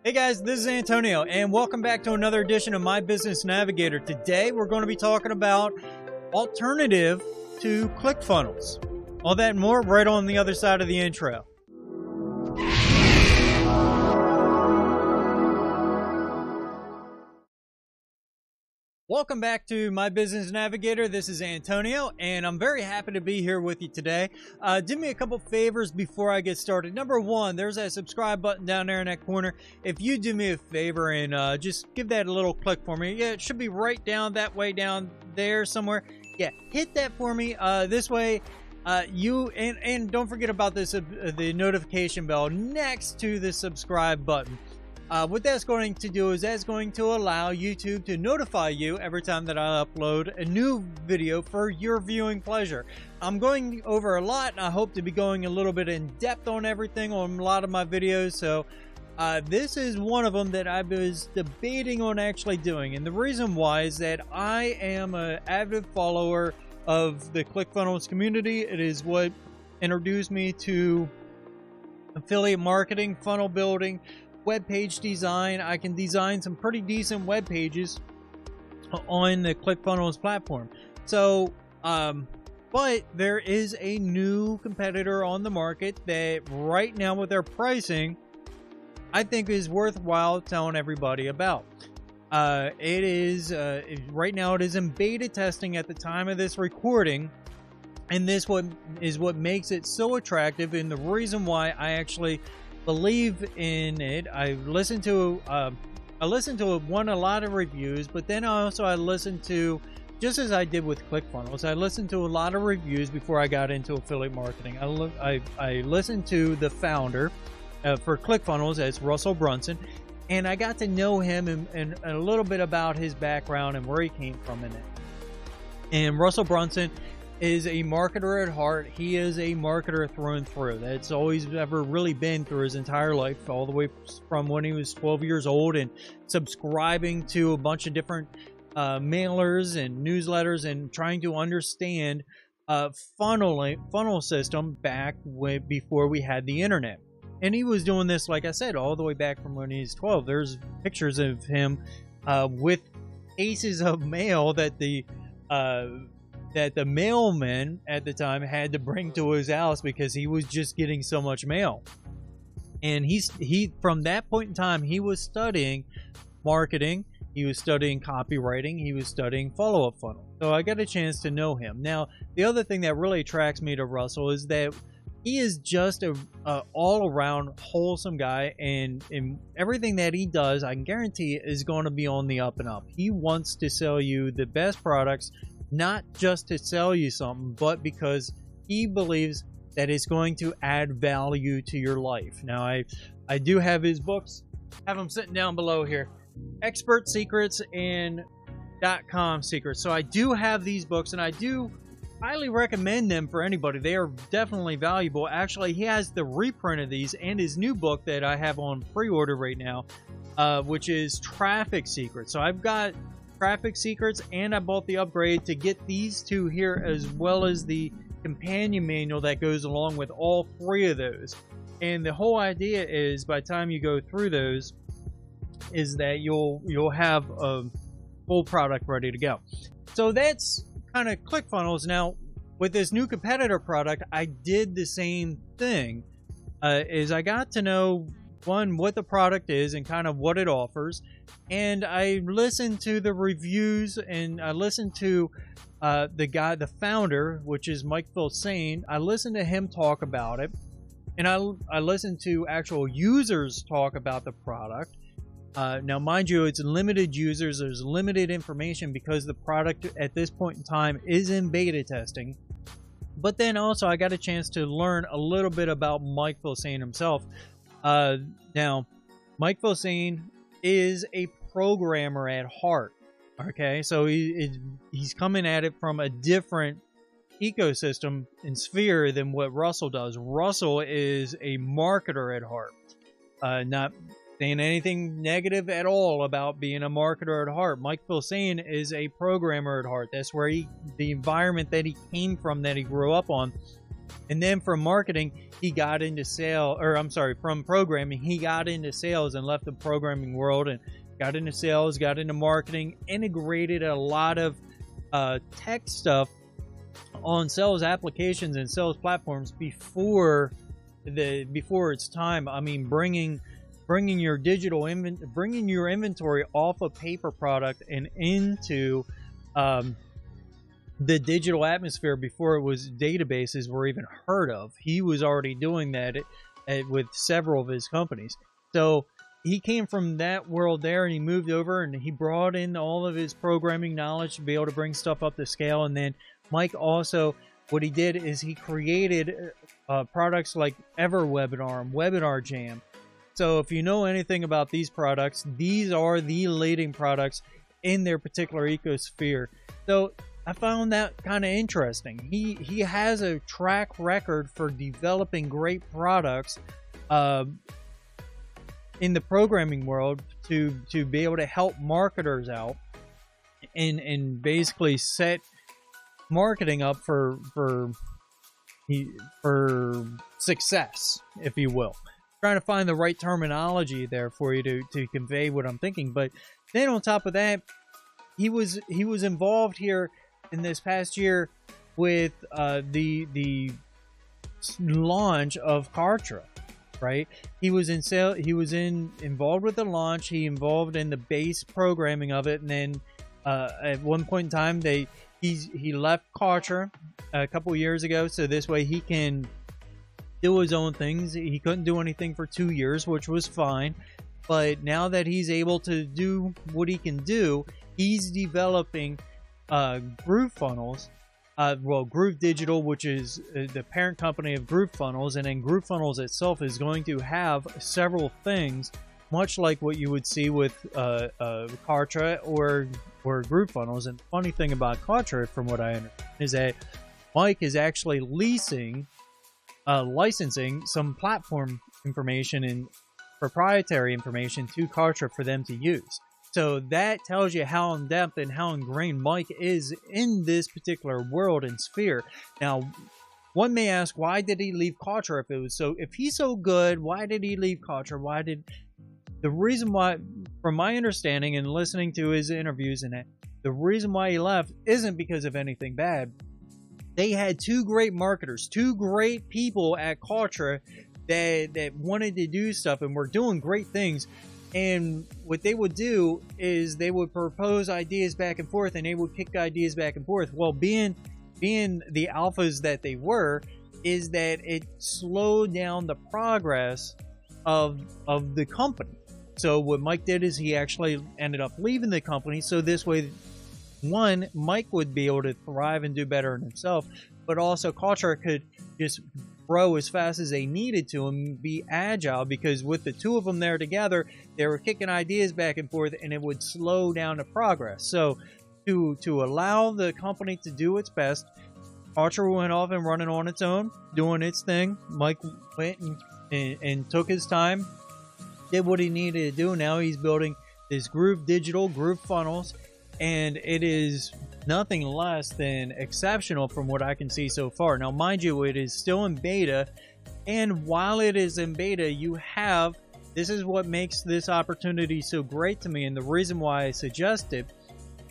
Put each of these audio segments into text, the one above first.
Hey guys, this is Antonio, and welcome back to another edition of My Business Navigator. Today, we're going to be talking about alternative to ClickFunnels. All that and more right on the other side of the intro. Welcome back to My Business Navigator. This is Antonio, and I'm very happy to be here with you today. Do me a couple favors before I get started. Number one, there's that subscribe button down there in that corner. If you do me a favor and just give that a little click for me. Yeah, it should be right down that way down there somewhere. Yeah, hit that for me. This way, and don't forget about this, the notification bell next to the subscribe button. What that's going to do is that's going to allow YouTube to notify you every time that I upload a new video for your viewing pleasure. I'm going over a lot, and I hope to be going a little bit in depth on everything on a lot of my videos. So this is one of them that I was debating on actually doing. And the reason why is that I am an avid follower of the ClickFunnels community. It is what introduced me to affiliate marketing, funnel building, web page design. I can design some pretty decent web pages on the ClickFunnels platform. So, but there is a new competitor on the market that right now with their pricing, I think is worthwhile telling everybody about. It is, right now it is in beta testing at the time of this recording. And this is what makes it so attractive, and the reason why I actually believe in it. I listened to one a lot of reviews, but then I listened to, just as I did with ClickFunnels, I listened to a lot of reviews before I got into affiliate marketing. I listened to the founder for ClickFunnels as Russell Brunson, and I got to know him and a little bit about his background and where he came from in it. And Russell Brunson is a marketer at heart. He is a marketer through and through. That's always ever really been through his entire life, all the way from when he was 12 years old and subscribing to a bunch of different mailers and newsletters and trying to understand funnel system back before we had the internet. And he was doing this, like I said, all the way back from when he was 12. There's pictures of him with cases of mail that the mailman at the time had to bring to his house because he was just getting so much mail. And he from that point in time, he was studying marketing, he was studying copywriting, he was studying follow-up funnel. So I got a chance to know him. Now, the other thing that really attracts me to Russell is that he is just a all-around wholesome guy, and everything that he does, I can guarantee, is going to be on the up and up. He wants to sell you the best products, not just to sell you something, but because he believes that it's going to add value to your life. Now, I do have his books, have them sitting down below here, Expert Secrets and .com Secrets. So I do have these books, and I do highly recommend them for anybody. They are definitely valuable. Actually, he has the reprint of these and his new book that I have on pre-order right now, which is Traffic Secrets. So I've got Traffic Secrets, and I bought the upgrade to get these two here, as well as the companion manual that goes along with all three of those. And the whole idea is, by the time you go through those, is that you'll have a full product ready to go. So that's kind of ClickFunnels. Now, with this new competitor product, I did the same thing. Is I got to know, one, what the product is and kind of what it offers, and I listened to the reviews, and I listened to the founder, which is Mike Filsaime. I listened to him talk about it, and I listened to actual users talk about the product. Now, mind you, it's limited users. There's limited information because the product at this point in time is in beta testing. But then also I got a chance to learn a little bit about Mike Filsaime himself. Now, Mike Filsaime is a programmer at heart. Okay, so he's coming at it from a different ecosystem and sphere than what Russell does. Russell is a marketer at heart. Not saying anything negative at all about being a marketer at heart. Mike Filsaime is a programmer at heart. That's where the environment that he came from, that he grew up on, And then from marketing, he got into from programming, he got into sales and left the programming world and got into sales, got into marketing, integrated a lot of tech stuff on sales applications and sales platforms before its time. I mean, bringing your bringing your inventory off a paper product and into the digital atmosphere before it was databases were even heard of. He was already doing that with several of his companies. So he came from that world there, and he moved over and he brought in all of his programming knowledge to be able to bring stuff up to scale. And then Mike also, what he did is he created products like EverWebinar and Webinar Jam. So if you know anything about these products, these are the leading products in their particular ecosphere. So I found that kind of interesting. He has a track record for developing great products in the programming world to be able to help marketers out and basically set marketing up for success, if you will. Trying to find the right terminology there for you to convey what I'm thinking. But then on top of that, he was involved here in this past year with the launch of Kartra. Right, he was involved with the launch. He involved in the base programming of it, and then at one point in time, he left Kartra a couple years ago, so this way he can do his own things. He couldn't do anything for 2 years, which was fine, but now that he's able to do what he can do, he's developing GrooveFunnels. Groove Digital, which is the parent company of GrooveFunnels, and then GrooveFunnels itself is going to have several things, much like what you would see with Kartra or GrooveFunnels. And the funny thing about Kartra, from what I understand, is that Mike is actually licensing some platform information and proprietary information to Kartra for them to use. So that tells you how in-depth and how ingrained Mike is in this particular world and sphere. Now, one may ask, why did he leave Kartra if he's so good? Why did he leave Kartra? The reason why, from my understanding and listening to his interviews and that, the reason why he left isn't because of anything bad. They had two great marketers, two great people at Kartra that wanted to do stuff and were doing great things. And what they would do is they would propose ideas back and forth, and they would kick ideas back and forth. Well, being the alphas that they were, is that it slowed down the progress of the company. So what Mike did is he actually ended up leaving the company. So this way, one, Mike would be able to thrive and do better in himself, but also Kartra could just grow as fast as they needed to and be agile, because with the two of them there together, they were kicking ideas back and forth, and it would slow down the progress. So to allow the company to do its best, Kartra went off and running on its own, doing its thing. Mike went and took his time, did what he needed to do. Now he's building this Groove Digital, GrooveFunnels, and it is nothing less than exceptional from what I can see so far. Now, mind you, it is still in beta, and while it is in beta, this is what makes this opportunity so great to me, and the reason why I suggest it.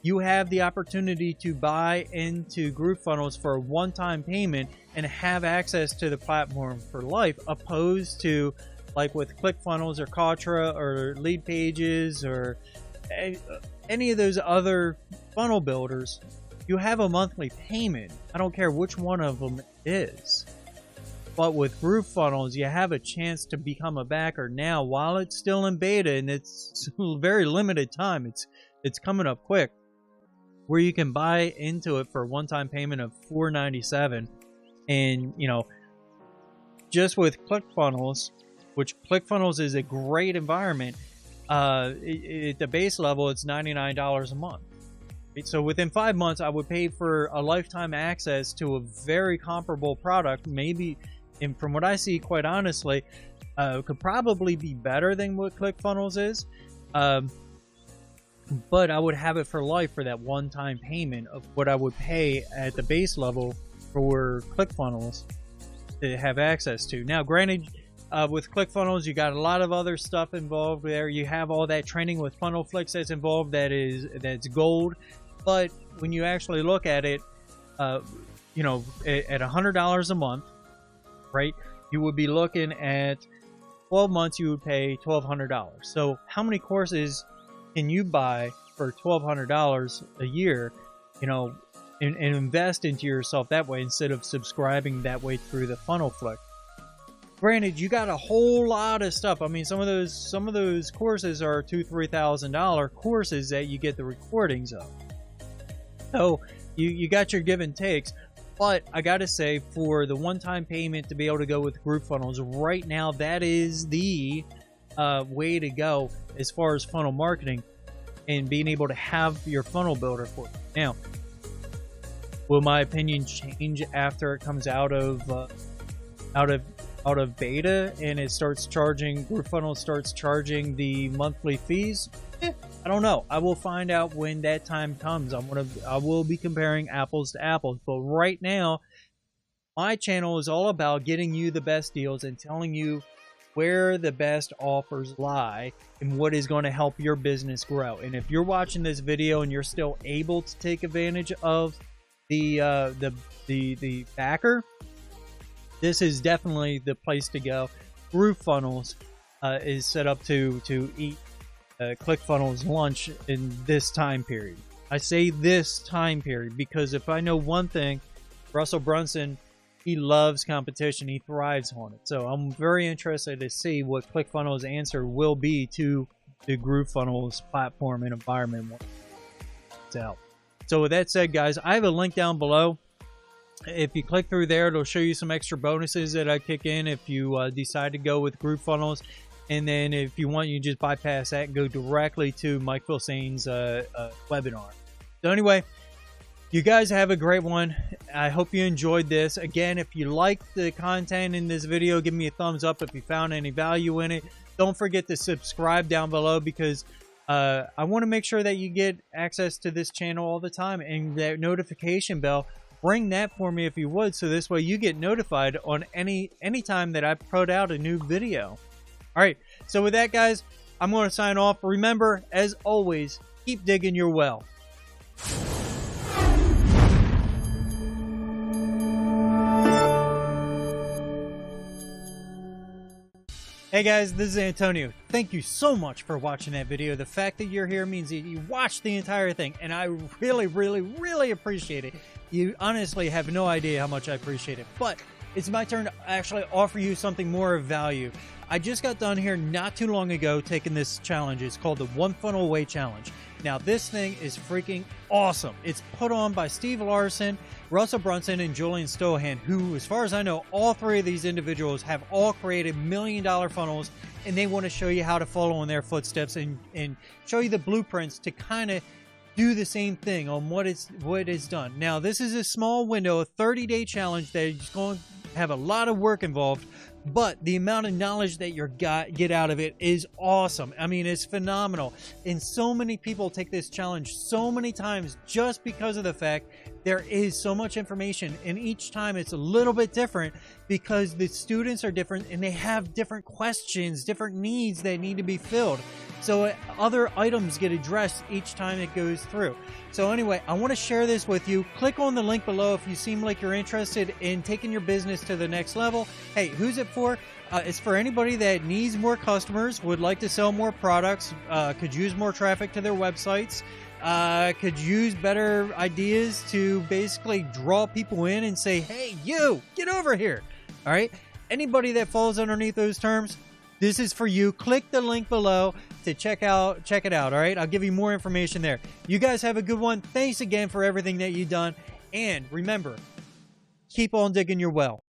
You have the opportunity to buy into GrooveFunnels for a one-time payment and have access to the platform for life, opposed to like with ClickFunnels or Kartra or Lead Pages or any of those other funnel builders. You have a monthly payment. I don't care which one of them it is. But with GrooveFunnels, you have a chance to become a backer now while it's still in beta, and it's very limited time. It's coming up quick, where you can buy into it for a one-time payment of $4.97. And, just with ClickFunnels, which ClickFunnels is a great environment, at the base level, it's $99 a month. So within 5 months, I would pay for a lifetime access to a very comparable product. Maybe, and from what I see, quite honestly, could probably be better than what ClickFunnels is. But I would have it for life for that one-time payment of what I would pay at the base level for ClickFunnels. to have access to. Now, granted, with ClickFunnels, you got a lot of other stuff involved there. You have all that training with FunnelFlix that's involved that's gold. But when you actually look at it, you know, at $100 a month, right, you would be looking at 12 months, you would pay $1,200. So how many courses can you buy for $1,200 a year, you know, and invest into yourself that way instead of subscribing that way through the FunnelFlix? Granted, you got a whole lot of stuff. I mean, some of those courses are $2,000-$3,000 courses that you get the recordings of. So you got your give and takes. But I gotta say, for the one-time payment to be able to go with GrooveFunnels right now, that is the way to go as far as funnel marketing and being able to have your funnel builder for you. Now, will my opinion change after it comes out of beta and it starts charging, GrooveFunnels starts charging the monthly fees? I don't know. I will find out when that time comes. I will be comparing apples to apples. But right now, my channel is all about getting you the best deals and telling you where the best offers lie and what is going to help your business grow. And if you're watching this video and you're still able to take advantage of the backer, this is definitely the place to go. GrooveFunnels is set up to eat ClickFunnels lunch in this time period. I say this time period because if I know one thing, Russell Brunson, he loves competition. He thrives on it. So I'm very interested to see what ClickFunnels' answer will be to the GrooveFunnels platform and environment. So with that said, guys, I have a link down below. If you click through there, it'll show you some extra bonuses that I kick in if you decide to go with GrooveFunnels. And then if you want, you just bypass that and go directly to Mike Filsaime's webinar. So anyway, you guys have a great one. I hope you enjoyed this. Again, if you liked the content in this video, give me a thumbs up if you found any value in it. Don't forget to subscribe down below because I want to make sure that you get access to this channel all the time. And that notification bell, bring that for me if you would, so this way you get notified on any time that I put out a new video. All right, so with that, guys, I'm going to sign off. Remember, as always, keep digging your well. Hey guys, this is Antonio. Thank you so much for watching that video. The fact that you're here means that you watched the entire thing, and I really, really, really appreciate it. You honestly have no idea how much I appreciate it. But it's my turn to actually offer you something more of value. I just got done here not too long ago taking this challenge. It's called the One Funnel Away Challenge. Now, this thing is freaking awesome. It's put on by Steve Larson, Russell Brunson, and Julian Stohan, who, as far as I know, all three of these individuals have all created million-dollar funnels, and they want to show you how to follow in their footsteps and show you the blueprints to kind of do the same thing on what is done. Now, this is a small window, a 30-day challenge that is going to have a lot of work involved, but the amount of knowledge that you get out of it is awesome. I mean, it's phenomenal. And so many people take this challenge so many times just because of the fact there is so much information, and each time it's a little bit different because the students are different and they have different questions, different needs that need to be filled. So other items get addressed each time it goes through. So anyway, I want to share this with you. Click on the link below if you seem like you're interested in taking your business to the next level. Hey, who's it for? It's for anybody that needs more customers, would like to sell more products, could use more traffic to their websites, could use better ideas to basically draw people in and say, hey, you, get over here. All right? Anybody that falls underneath those terms, this is for you. Click the link below to check it out. All right, I'll give you more information there. You guys have a good one. Thanks again for everything that you've done, and remember, keep on digging your well.